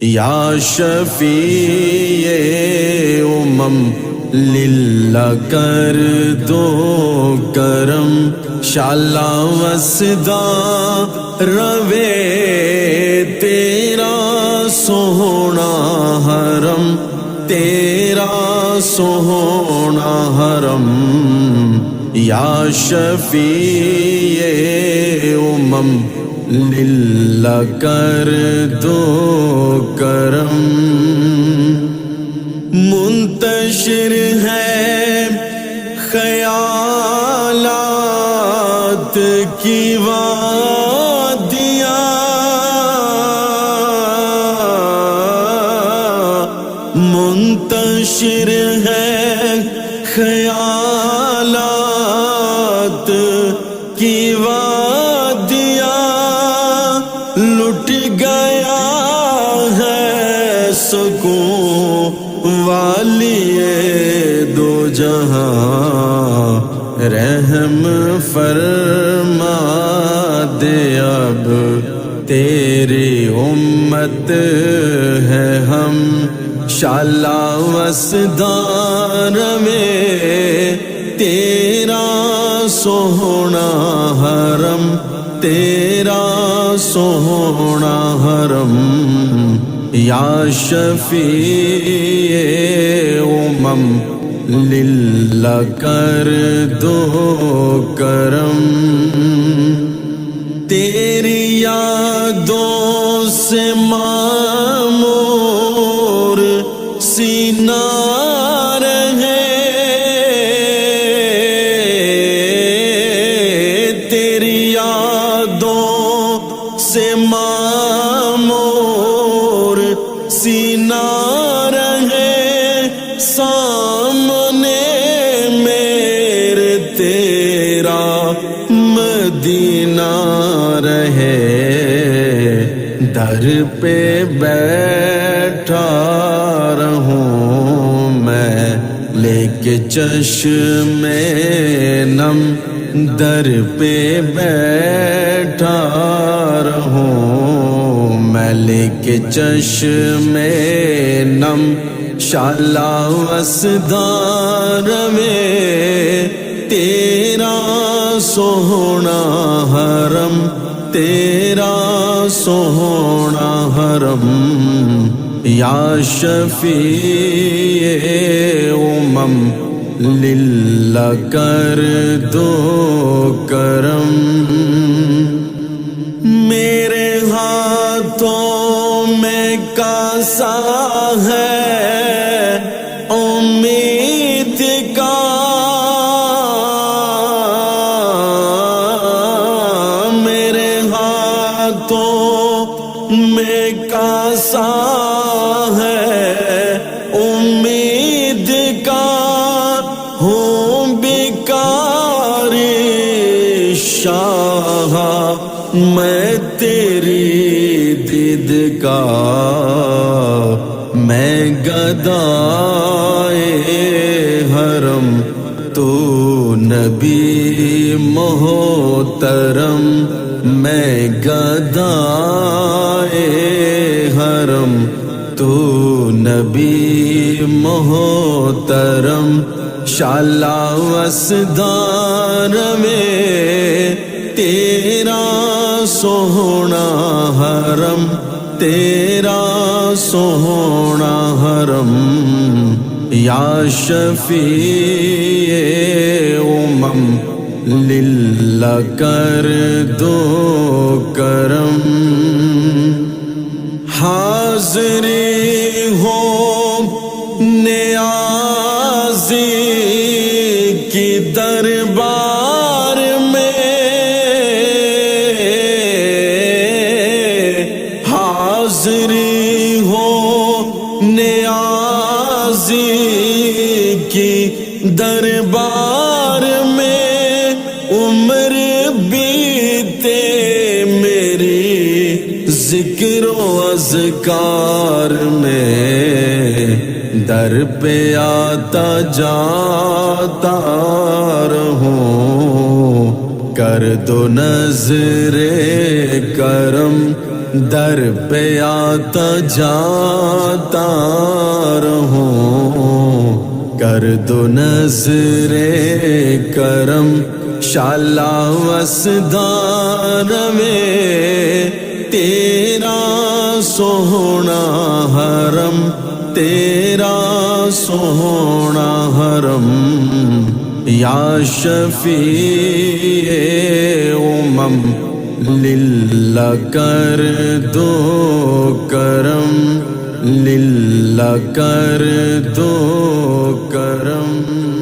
یا شفیع امم للہ کر دو کرم، شالا وسدا روے تیرا سوہنا حرم، تیرا سوہنا حرم۔ یا شفیع امم للہ کر دو کرم، منتشر ہے خیالات کی وادیاں، منتشر ہے خیالات کی وادیاں، لٹ گیا ہے سکون والی دو جہاں، رحم فرما دے اب تیری امت ہے ہم، شالا وسدان میں تیرا سوہنا حرم، تیرا سوہنا حرم۔ یا شفیع امم للہ کر دو کرم، تیری یادوں سے معمور سینہ رہے، تیری یادوں سے معمور سینہ رہے، سامنے میرے تیرا مدینہ رہے، در پہ بیٹھا رہوں میں لے کے چشم نم، در پہ بیٹھا رہوں میں لے کے چشم نم، شالا وسدان میں تیرا سوہنا حرم، تیرا سوہنا حرم۔ یا شفیع امم للہ کر دو کرم، میرے ہاتھوں میں کاسا ہے امید کا، میرے ہاتھوں میں کاسا ہے امید کا، ہوں بیکاری شاہ میں تیری دید کا، میں گدائے حرم تو نبی محترم، میں گدائے حرم تو نبی محترم، شالا وسدان میں تیرا سوہنا حرم، تیرا سوہنا حرم۔ یا شفیع امم للہ کر دو کرم، حاضری ہو نیازی کی دربار میں، حاضری ہو نیازی کی دربار میں، عمر بیتے میری ذکر و اذکار میں، در پہ آتا جاتا رہوں، کر دو نظر کرم، در پہ آتا جاتا رہوں، کر دو نظر کرم شالا وسدار میں، تیرا سوہنا حرم، تیرا سوہنا حرم، یا شفیع امم للہ کر دو کرم، للہ کر دو کرم۔